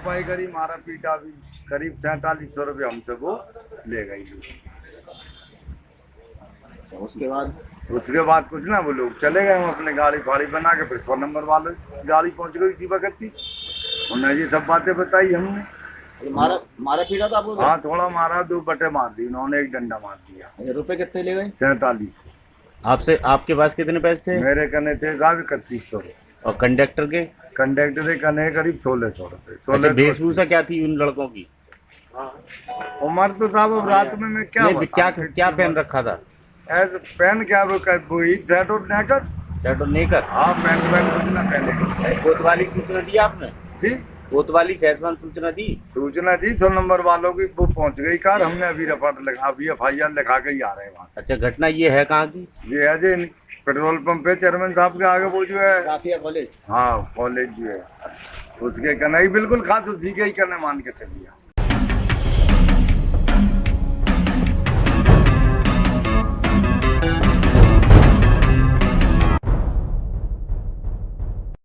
हाथापाई करी, मारा पीटा भी, करीब 4700 रुपये हमसे वो ले गई। उसके बाद कुछ ना, वो लोग चले गए, हम अपने गाड़ी फाड़ी बना के, फिर 100 नंबर वाले गाड़ी पहुंच गई इसी वक्त थी। उन्होंने ये सब बातें बताई हमने। मारा मारा पीटा था आपको? हाँ थोड़ा मारा, 2 बटे मार दी उन्होंने, एक डंडा मार दिया। अच्छा, रुपए कितने ले गए? 47। आपसे आपके पास कितने पैसे थे? मेरे कने थे साहब 3100। और कंडक्टर के? कंडक्टर के कने करीब 1600 रुपये। अच्छा, वेशभूषा क्या थी उन लड़कों की? उम्र तो साहब अब रात में मैं क्या क्या क्या पहन रखा था? ऐसे पहन क्या, वो शर्ट और नेकर। शर्ट और नेकर? हाँ पैंट कुछ ना पहने। कोतवाली सूचना दी आपने? जी कोतवाली सहसमान सूचना दी? सूचना दी, 100 नंबर वालों की, वो पहुंच गई कार। हमने अभी रिपोर्ट लगा, अभी FIR लिखा के ही आ रहे हैं वहाँ। अच्छा, घटना ये है कहाँ की? ये है जी पेट्रोल पंप पे, चेयरमैन साहब के आगे वो जो है काफिया कॉलेज। हाँ कॉलेज जो है उसके कने ही बिल्कुल खास उसी के ही कने मान के चलिए।